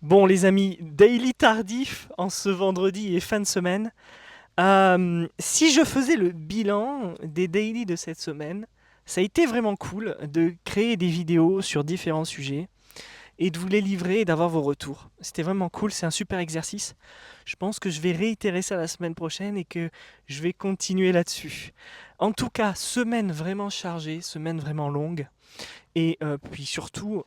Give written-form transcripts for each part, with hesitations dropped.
Bon les amis, daily tardif en ce vendredi et fin de semaine. Si je faisais le bilan des daily de cette semaine, ça a été vraiment cool de créer des vidéos sur différents sujets et de vous les livrer et d'avoir vos retours. C'était vraiment cool, c'est un super exercice. Je pense que je vais réitérer ça la semaine prochaine et que je vais continuer là-dessus. En tout cas, semaine vraiment chargée, semaine vraiment longue. Et puis surtout,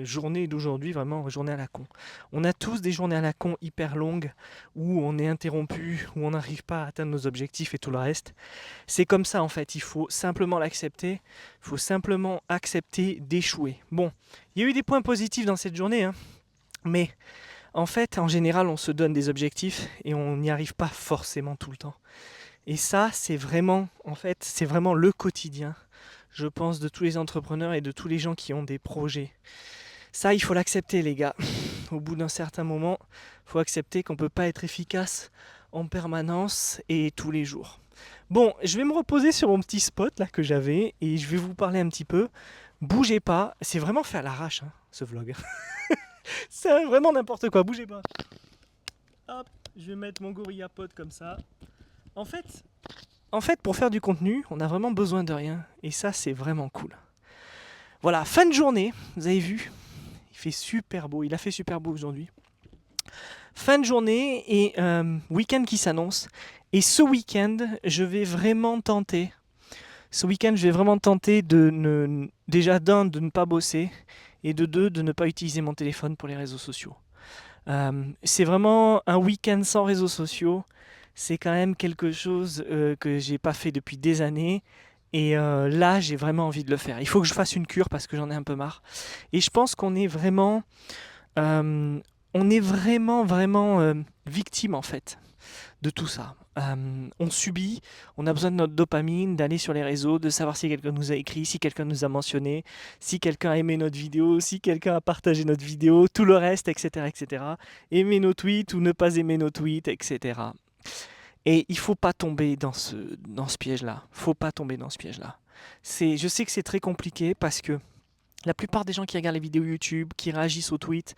journée d'aujourd'hui, vraiment journée à la con. On a tous des journées à la con hyper longues où on est interrompu, où on n'arrive pas à atteindre nos objectifs et tout le reste. C'est comme ça en fait, il faut simplement l'accepter, il faut simplement accepter d'échouer. Bon, il y a eu des points positifs dans cette journée, hein, mais en fait, en général, on se donne des objectifs et on n'y arrive pas forcément tout le temps. Et ça, c'est vraiment, en fait, c'est vraiment le quotidien, je pense, de tous les entrepreneurs et de tous les gens qui ont des projets. Ça, il faut l'accepter, les gars. Au bout d'un certain moment, il faut accepter qu'on ne peut pas être efficace en permanence et tous les jours. Bon, je vais me reposer sur mon petit spot là que j'avais et je vais vous parler un petit peu. Bougez pas, c'est vraiment fait à l'arrache hein, ce vlog. C'est vraiment n'importe quoi, bougez pas. Hop, je vais mettre mon gorilla pod comme ça. En fait, pour faire du contenu, on a vraiment besoin de rien et ça c'est vraiment cool. Voilà, fin de journée, vous avez vu, il fait super beau, il a fait super beau aujourd'hui. Fin de journée et week-end qui s'annonce. Et ce week-end, je vais vraiment tenter. Ce week-end, je vais vraiment tenter de déjà d'un, de ne pas bosser et de deux, de ne pas utiliser mon téléphone pour les réseaux sociaux. C'est vraiment un week-end sans réseaux sociaux. C'est quand même quelque chose que j'ai pas fait depuis des années. Et là, j'ai vraiment envie de le faire. Il faut que je fasse une cure parce que j'en ai un peu marre. Et je pense qu'on est vraiment euh, vraiment victime en fait de tout ça. On subit, on a besoin de notre dopamine, d'aller sur les réseaux, de savoir si quelqu'un nous a écrit, si quelqu'un nous a mentionné, si quelqu'un a aimé notre vidéo, si quelqu'un a partagé notre vidéo, tout le reste, etc., etc. Aimer nos tweets ou ne pas aimer nos tweets, etc. Et il faut pas tomber dans ce piège-là. Faut pas tomber dans ce piège-là. Je sais que c'est très compliqué parce que la plupart des gens qui regardent les vidéos YouTube, qui réagissent aux tweets,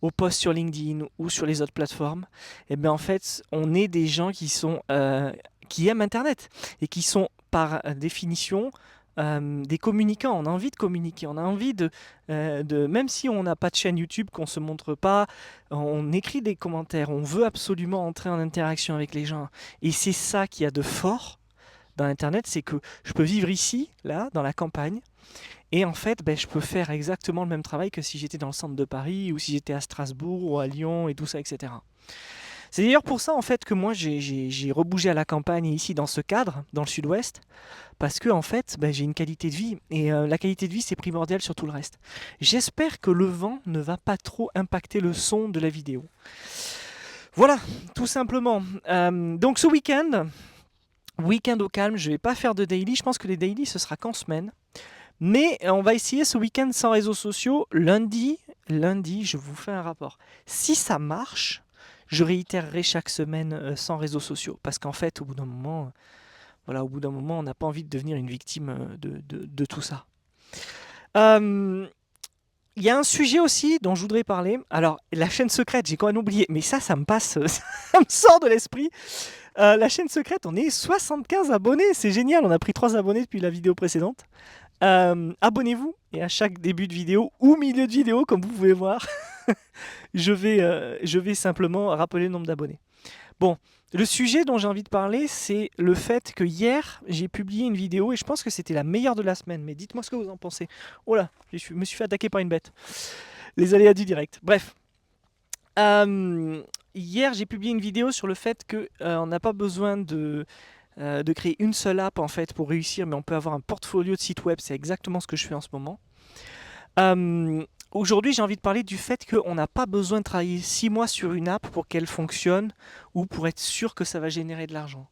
aux posts sur LinkedIn ou sur les autres plateformes, eh bien en fait, on est des gens qui aiment Internet et qui sont par définition des communicants. On a envie de communiquer, on a envie même si on n'a pas de chaîne YouTube, qu'on se montre pas, on écrit des commentaires, on veut absolument entrer en interaction avec les gens. Et c'est ça qu'il y a de fort dans Internet, c'est que je peux vivre ici, là, dans la campagne et en fait, ben, je peux faire exactement le même travail que si j'étais dans le centre de Paris ou si j'étais à Strasbourg ou à Lyon et tout ça, etc. C'est d'ailleurs pour ça en fait que moi j'ai rebougé à la campagne ici dans ce cadre, dans le sud-ouest, parce que en fait ben, j'ai une qualité de vie et la qualité de vie c'est primordial sur tout le reste. J'espère que le vent ne va pas trop impacter le son de la vidéo. Voilà, tout simplement. Donc ce week-end au calme, je ne vais pas faire de daily. Je pense que les daily ce sera qu'en semaine. Mais on va essayer ce week-end sans réseaux sociaux. Lundi, je vous fais un rapport. Si ça marche, je réitérerai chaque semaine sans réseaux sociaux. Parce qu'en fait, au bout d'un moment, on n'a pas envie de devenir une victime de tout ça. Euh, Il y a un sujet aussi dont je voudrais parler. Alors, la chaîne secrète, j'ai quand même oublié, mais ça me passe, ça me sort de l'esprit. La chaîne secrète, on est 75 abonnés, c'est génial, on a pris 3 abonnés depuis la vidéo précédente. Abonnez-vous et à chaque début de vidéo ou milieu de vidéo, comme vous pouvez voir, je vais simplement rappeler le nombre d'abonnés. Bon, le sujet dont j'ai envie de parler, c'est le fait que hier, j'ai publié une vidéo et je pense que c'était la meilleure de la semaine. Mais dites-moi ce que vous en pensez. Oh là, je me suis fait attaquer par une bête. Les aléas du direct. Bref. Hier, j'ai publié une vidéo sur le fait qu'on n'a pas besoin de créer une seule app en fait pour réussir, mais on peut avoir un portfolio de sites web. C'est exactement ce que je fais en ce moment. Aujourd'hui, j'ai envie de parler du fait qu'on n'a pas besoin de travailler 6 mois sur une app pour qu'elle fonctionne ou pour être sûr que ça va générer de l'argent.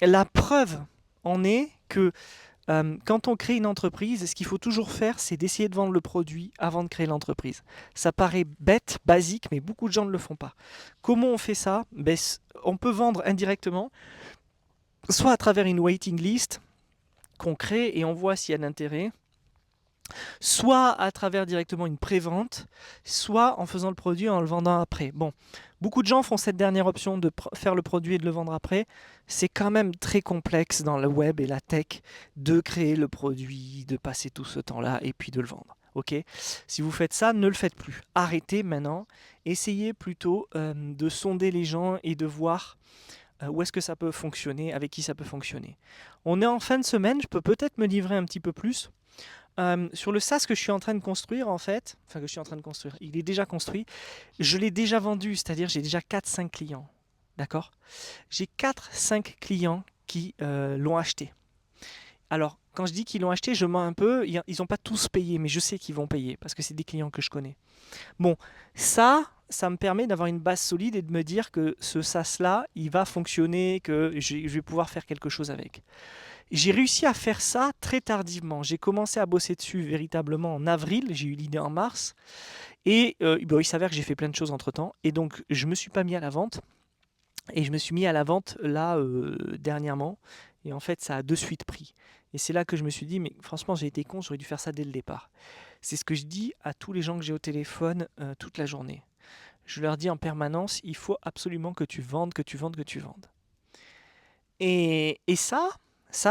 La preuve en est que quand on crée une entreprise, ce qu'il faut toujours faire, c'est d'essayer de vendre le produit avant de créer l'entreprise. Ça paraît bête, basique, mais beaucoup de gens ne le font pas. Comment on fait ça? On peut vendre indirectement, soit à travers une waiting list qu'on crée et on voit s'il y a de l'intérêt, soit à travers directement une pré-vente, soit en faisant le produit et en le vendant après. Bon, beaucoup de gens font cette dernière option de faire le produit et de le vendre après. C'est quand même très complexe dans le web et la tech de créer le produit, de passer tout ce temps-là et puis de le vendre. Ok. Si vous faites ça, ne le faites plus. Arrêtez maintenant. Essayez plutôt de sonder les gens et de voir où est-ce que ça peut fonctionner, avec qui ça peut fonctionner. On est en fin de semaine, je peux peut-être me livrer un petit peu plus. Sur le SaaS que je suis en train de construire, en fait, enfin que je suis en train de construire, il est déjà construit, je l'ai déjà vendu, c'est-à-dire j'ai déjà 4-5 clients. D'accord. J'ai 4-5 clients qui l'ont acheté. Alors, quand je dis qu'ils l'ont acheté, je mens un peu, ils n'ont pas tous payé, mais je sais qu'ils vont payer, parce que c'est des clients que je connais. Bon, ça me permet d'avoir une base solide et de me dire que ce SaaS-là, il va fonctionner, que je vais pouvoir faire quelque chose avec. J'ai réussi à faire ça très tardivement. J'ai commencé à bosser dessus véritablement en avril, j'ai eu l'idée en mars, et bon, il s'avère que j'ai fait plein de choses entre-temps, et donc je ne me suis pas mis à la vente, et je me suis mis à la vente là dernièrement, et en fait ça a de suite pris. Et c'est là que je me suis dit, mais franchement j'ai été con, j'aurais dû faire ça dès le départ. C'est ce que je dis à tous les gens que j'ai au téléphone toute la journée. Je leur dis en permanence, il faut absolument que tu vendes, que tu vendes, que tu vendes. Et ça,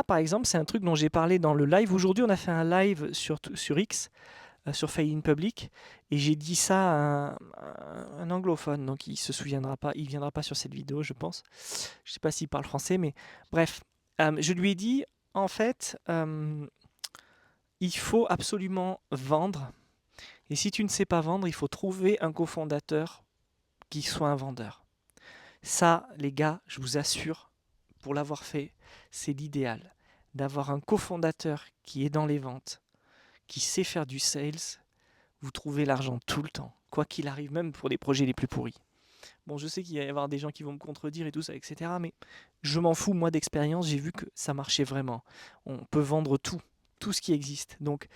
par exemple, c'est un truc dont j'ai parlé dans le live. Aujourd'hui, on a fait un live sur X, sur Fail in Public, et j'ai dit ça à un anglophone, donc il se souviendra pas, il viendra pas sur cette vidéo, je pense. Je sais pas s'il parle français, mais bref, je lui ai dit, en fait, il faut absolument vendre, et si tu ne sais pas vendre, il faut trouver un cofondateur qui soit un vendeur. Ça, les gars, je vous assure, pour l'avoir fait, c'est l'idéal. D'avoir un cofondateur qui est dans les ventes, qui sait faire du sales, vous trouvez l'argent tout le temps, quoi qu'il arrive, même pour les projets les plus pourris. Bon, je sais qu'il va y avoir des gens qui vont me contredire et tout ça, etc. Mais je m'en fous, moi d'expérience, j'ai vu que ça marchait vraiment. On peut vendre tout ce qui existe. Donc,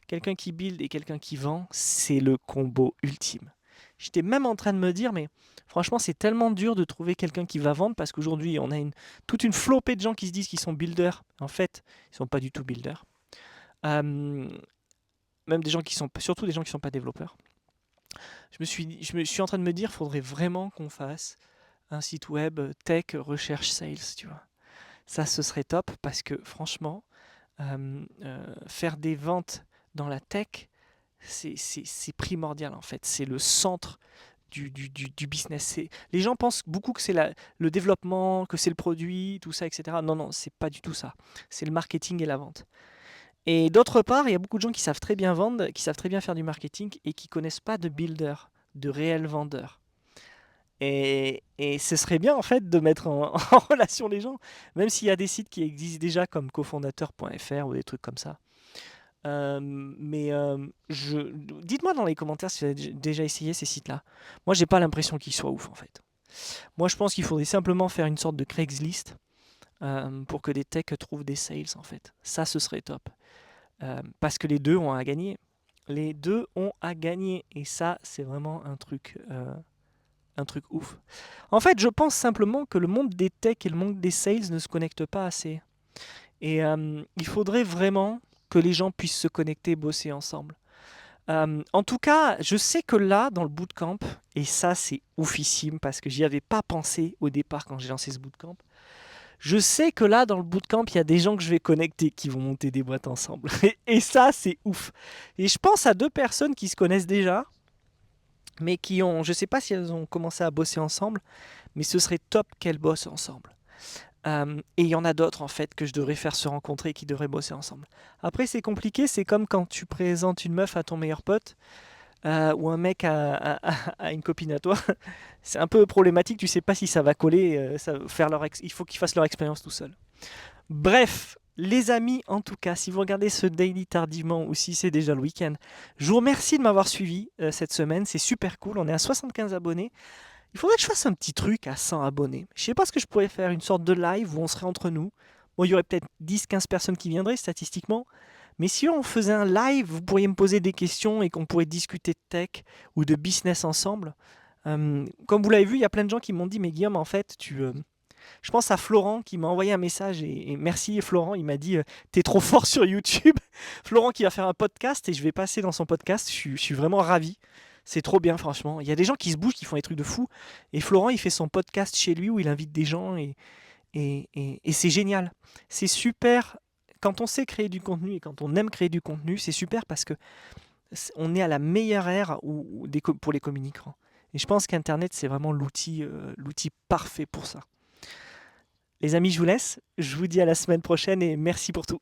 quelqu'un qui build et quelqu'un qui vend, c'est le combo ultime. J'étais même en train de me dire, mais franchement, c'est tellement dur de trouver quelqu'un qui va vendre parce qu'aujourd'hui, on a toute une flopée de gens qui se disent qu'ils sont builders. En fait, ils ne sont pas du tout builders. Euh, Même des gens qui sont, surtout des gens qui ne sont pas développeurs. Je me suis en train de me dire, il faudrait vraiment qu'on fasse un site web tech, recherche, sales, tu vois. Ça, ce serait top parce que franchement, faire des ventes dans la tech, c'est primordial en fait. C'est le centre du business. Les gens pensent beaucoup que c'est le développement, que c'est le produit, tout ça, etc. Non, non, c'est pas du tout ça. C'est le marketing et la vente. Et d'autre part, il y a beaucoup de gens qui savent très bien vendre, qui savent très bien faire du marketing et qui connaissent pas de builder, de réels vendeurs. Et ce serait bien en fait de mettre en relation les gens, même s'il y a des sites qui existent déjà comme cofondateur.fr ou des trucs comme ça. Mais dites-moi dans les commentaires si vous avez déjà essayé ces sites-là. Moi, j'ai pas l'impression qu'ils soient ouf en fait. Moi, je pense qu'il faudrait simplement faire une sorte de Craigslist pour que des techs trouvent des sales en fait. Ça, ce serait top. Parce que les deux ont à gagner. Les deux ont à gagner. Et ça, c'est vraiment un truc ouf. En fait, je pense simplement que le monde des techs et le monde des sales ne se connectent pas assez. Et il faudrait vraiment que les gens puissent se connecter, bosser ensemble. En tout cas, je sais que là, dans le bootcamp, et ça c'est oufissime parce que j'y avais pas pensé au départ quand j'ai lancé ce bootcamp, je sais que là, dans le bootcamp, il y a des gens que je vais connecter qui vont monter des boîtes ensemble. Et ça, c'est ouf. Et je pense à deux personnes qui se connaissent déjà, mais qui ont, je sais pas si elles ont commencé à bosser ensemble, mais ce serait top qu'elles bossent ensemble. Et il y en a d'autres en fait que je devrais faire se rencontrer et qui devraient bosser ensemble. Après c'est compliqué, c'est comme quand tu présentes une meuf à ton meilleur pote ou un mec à une copine à toi. C'est un peu problématique, tu sais pas si ça va coller, il faut qu'ils fassent leur expérience tout seul. Bref, les amis, en tout cas, si vous regardez ce daily tardivement ou si c'est déjà le week-end, je vous remercie de m'avoir suivi cette semaine, c'est super cool, on est à 75 abonnés. Il faudrait que je fasse un petit truc à 100 abonnés. Je sais pas ce que je pourrais faire, une sorte de live où on serait entre nous. Bon, il y aurait peut-être 10-15 personnes qui viendraient statistiquement. Mais si on faisait un live, vous pourriez me poser des questions et qu'on pourrait discuter de tech ou de business ensemble. Comme vous l'avez vu, il y a plein de gens qui m'ont dit, mais Guillaume, en fait, Je pense à Florent qui m'a envoyé un message et merci Florent, il m'a dit t'es trop fort sur YouTube. Florent qui va faire un podcast et je vais passer dans son podcast. Je suis vraiment ravi. C'est trop bien, franchement. Il y a des gens qui se bougent, qui font des trucs de fou. Et Florent, il fait son podcast chez lui où il invite des gens et c'est génial. C'est super. Quand on sait créer du contenu et quand on aime créer du contenu, c'est super parce que on est à la meilleure ère pour les communicants. Et je pense qu'Internet, c'est vraiment l'outil parfait pour ça. Les amis, je vous laisse. Je vous dis à la semaine prochaine et merci pour tout.